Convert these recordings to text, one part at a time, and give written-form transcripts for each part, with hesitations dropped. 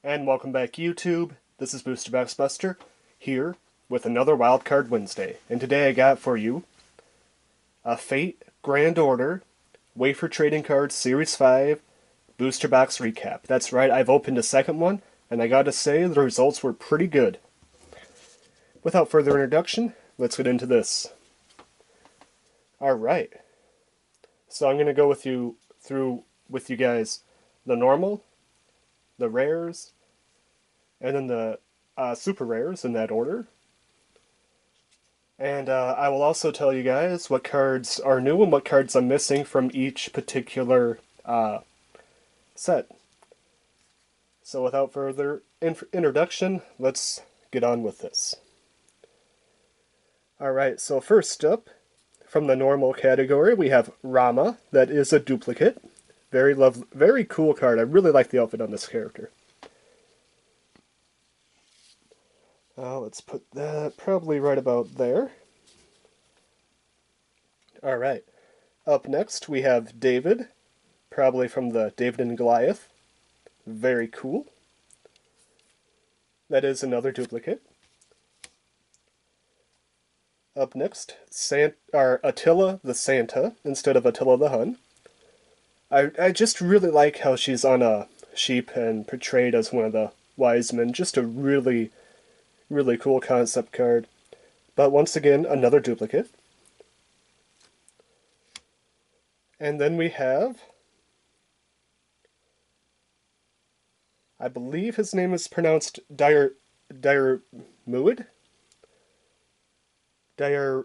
And welcome back, YouTube. This is Booster Box Buster here with another Wildcard Wednesday. And today I got for you a Fate Grand Order Wafer Trading Cards Series 5 Booster Box Recap. That's right, I've opened a second one, and I gotta say the results were pretty good. Without further introduction, let's get into this. Alright, so I'm gonna go with you guys the normal, the rares, and then the super rares in that order. And I will also tell you guys what cards are new and what cards I'm missing from each particular set. So without further introduction, let's get on with this. Alright, so first up, from the normal category, we have Rama. That is a duplicate. Very cool card. I really like the outfit on this character. Let's put that probably right about there. Alright. Up next, we have David. Probably from the David and Goliath. Very cool. That is another duplicate. Up next, Attila the Santa instead of Attila the Hun. I just really like how she's on a sheep and portrayed as one of the wise men. Just a really cool concept card. But once again, another duplicate. And then we have, I believe his name is pronounced Dire Muid? Dire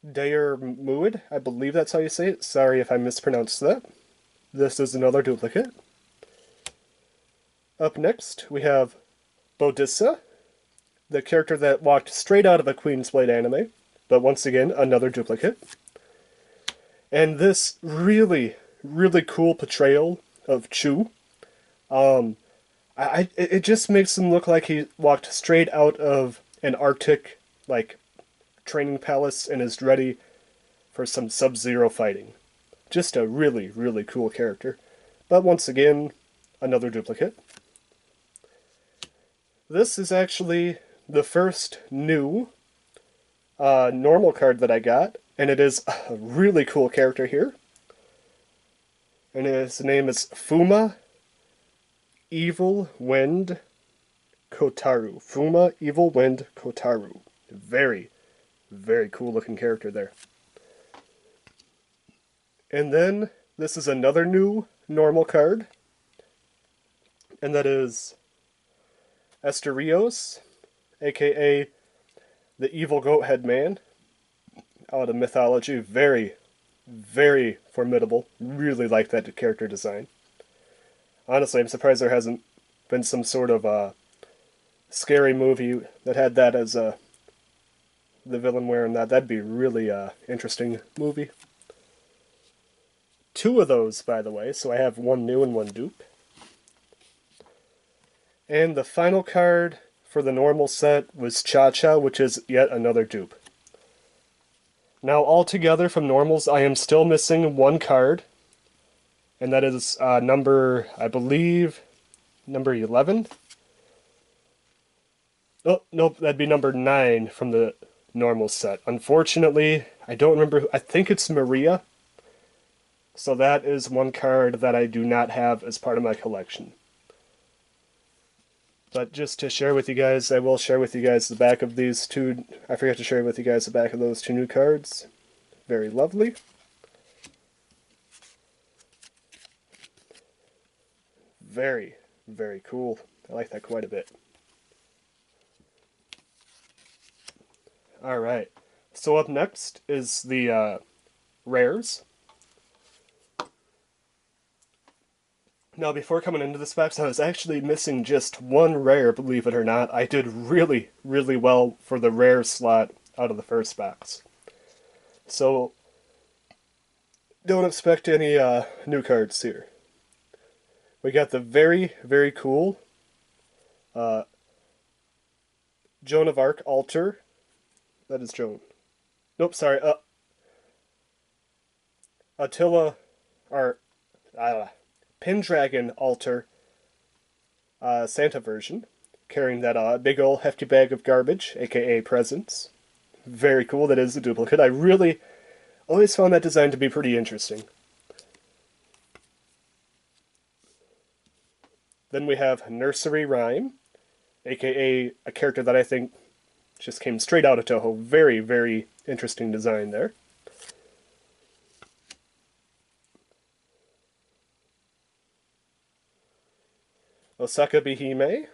Muid? I believe that's how you say it. Sorry if I mispronounced that. This is another duplicate. Up next, we have Bodissa, the character that walked straight out of a Queen's Blade anime, but once again, another duplicate. And this really cool portrayal of Chu. It just makes him look like he walked straight out of an Arctic, training palace and is ready for some Sub-Zero fighting. Just a really cool character. But once again, another duplicate. This is actually the first new normal card that I got, and it is a really cool character here. And his name is Fuma Evil Wind Kotaru. Fuma Evil Wind Kotaru. Very cool looking character there. And then this is another new normal card, and that is Asterios, aka the Evil Goat Head Man, out of mythology. Very formidable. Really like that character design. Honestly, I'm surprised there hasn't been some sort of scary movie that had that as the villain wearing that. That'd be really interesting movie. Two of those, by the way, so I have one new and one dupe. And the final card for the normal set was Cha-Cha, which is yet another dupe. Now, altogether from normals, I am still missing one card, and that is number, I believe, number 11? Oh, nope, that'd be number 9 from the normal set. Unfortunately, I don't remember, I think it's Maria. So that is one card that I do not have as part of my collection. But just to share with you guys, I will share with you guys the back of these two. I forgot to share with you guys the back of those two new cards. Very lovely. Very cool. I like that quite a bit. Alright, so up next is the rares. Now, before coming into this box, I was actually missing just one rare, believe it or not. I did really well for the rare slot out of the first box. So, don't expect any new cards here. We got the very cool Joan of Arc Altar. That is Joan. Nope, sorry. Attila, or Pendragon Altar Santa version, carrying that big ol' hefty bag of garbage, aka presents. Very cool, that is a duplicate. I really always found that design to be pretty interesting. Then we have Nursery Rhyme, aka a character that I think just came straight out of Toho. Very, very interesting design there. Osaka Bihime.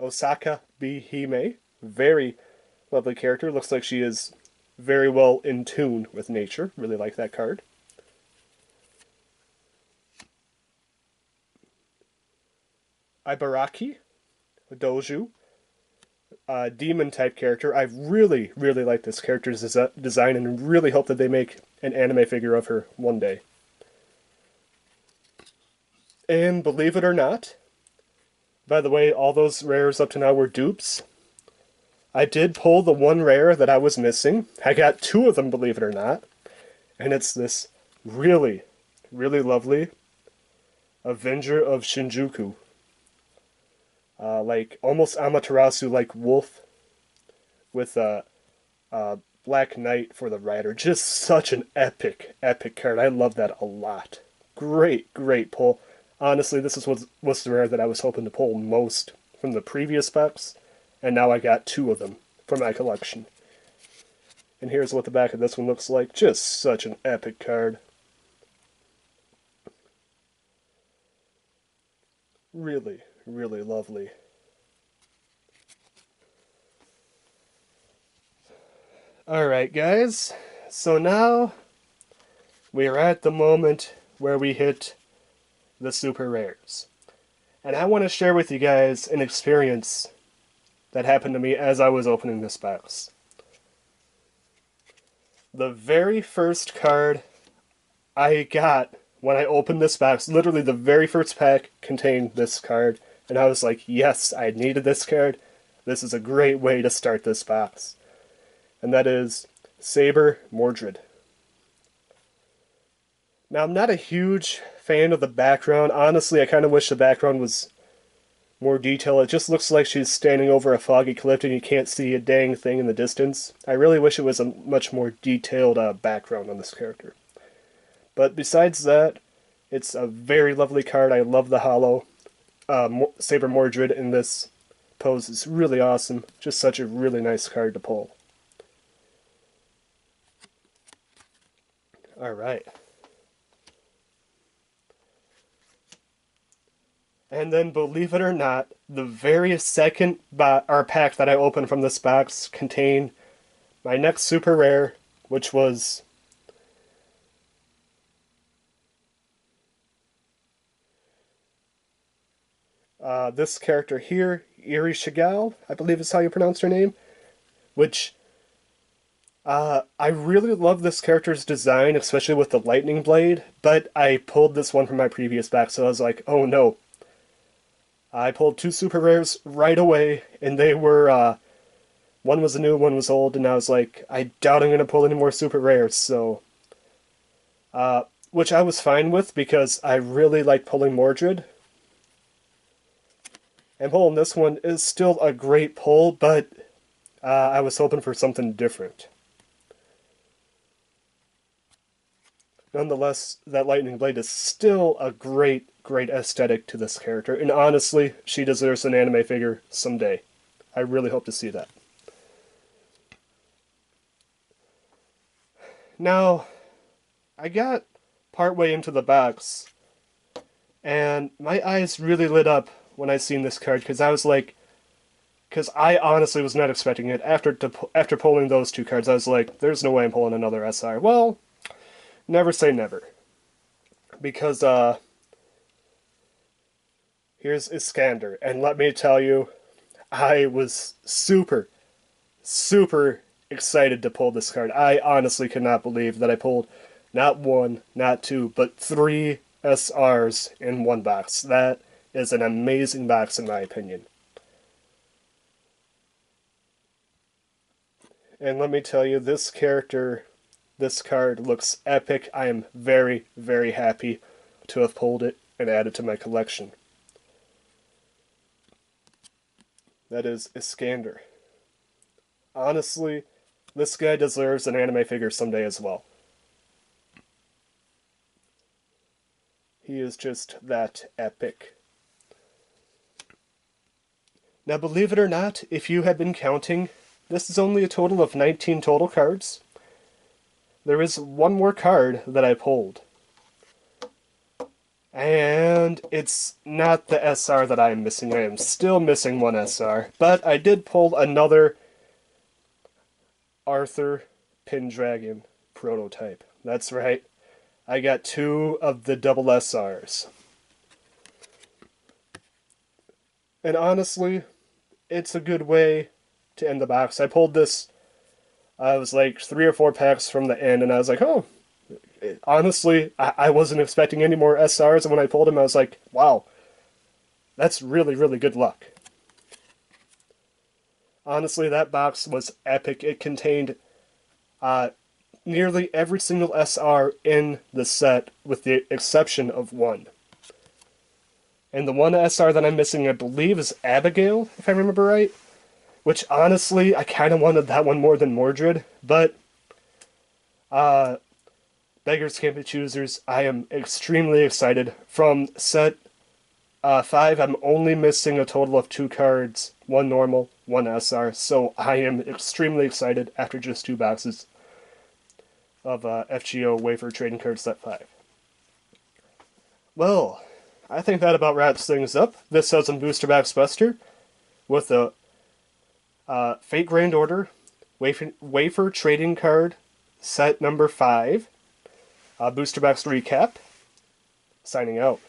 Osaka Bihime. Very lovely character. Looks like she is very well in tune with nature. Really like that card. Ibaraki. Doju. Demon type character. I really, really like this character's design and really hope that they make an anime figure of her one day. And believe it or not, by the way, all those rares up to now were dupes. I did pull the one rare that I was missing. I got two of them, believe it or not. And it's this really, really lovely Avenger of Shinjuku. Like almost Amaterasu-like wolf with a Black Knight for the rider. Just such an epic, epic card. I love that a lot. Great, great pull. Honestly, this was the rare that I was hoping to pull most from the previous specs, and now I got two of them for my collection. And here's what the back of this one looks like. Just such an epic card. Really, really lovely. Alright guys, so now we are at the moment where we hit the super rares. And I want to share with you guys an experience that happened to me as I was opening this box. The very first card I got when I opened this box, literally the very first pack contained this card, and I was like, yes, I needed this card. This is a great way to start this box. And that is Saber Mordred. Now, I'm not a huge fan of the background. Honestly, I kind of wish the background was more detailed. It just looks like she's standing over a foggy cliff and you can't see a dang thing in the distance. I really wish it was a much more detailed background on this character. But besides that, it's a very lovely card. I love the holo. Saber Mordred in this pose is really awesome. Just such a really nice card to pull. Alright. And then, believe it or not, the very second pack that I opened from this box contained my next super rare, which was this character here, Iri Shigal, I believe is how you pronounce her name, which I really love this character's design, especially with the lightning blade, but I pulled this one from my previous pack, so I was like, oh no. I pulled two super rares right away, and they were, one was new, one was old, and I was like, I doubt I'm going to pull any more super rares, so, which I was fine with, because I really like pulling Mordred. And pulling this one is still a great pull, but I was hoping for something different. Nonetheless, that lightning blade is still a great, great aesthetic to this character, and honestly, she deserves an anime figure someday. I really hope to see that. Now, I got partway into the box, and my eyes really lit up when I seen this card, because I was like, because I honestly was not expecting it. After pulling those two cards, I was like, there's no way I'm pulling another SR. Well, never say never. Because, here's Iskander, and let me tell you, I was super, super excited to pull this card. I honestly could not believe that I pulled not one, not two, but three SRs in one box. That is an amazing box in my opinion. And let me tell you, this character, this card looks epic. I am very, very happy to have pulled it and added to my collection. That is Iskander. Honestly, this guy deserves an anime figure someday as well. He is just that epic. Now, believe it or not, if you had been counting, this is only a total of 19 total cards. There is one more card that I pulled. And it's not the SR that I am missing. I am still missing one SR. But I did pull another Arthur Pendragon prototype. That's right. I got 2 of the double SRs. And honestly, it's a good way to end the box. I pulled this, I was like 3 or 4 packs from the end, and I was like, oh, honestly, I wasn't expecting any more SRs, and when I pulled them, I was like, wow, that's really, really good luck. Honestly, that box was epic. It contained nearly every single SR in the set, with the exception of one. And the one SR that I'm missing, I believe, is Abigail, if I remember right. Which, honestly, I kind of wanted that one more than Mordred. But, Beggars Can't Be Choosers, I am extremely excited. From set 5, I'm only missing a total of 2 cards. 1 normal, 1 SR. So I am extremely excited after just 2 boxes of FGO Wafer Trading Card Set 5. Well, I think that about wraps things up. This has a Booster Box Buster with a Fate Grand Order Wafer Trading Card Set number 5. Booster Box Recap. Signing out.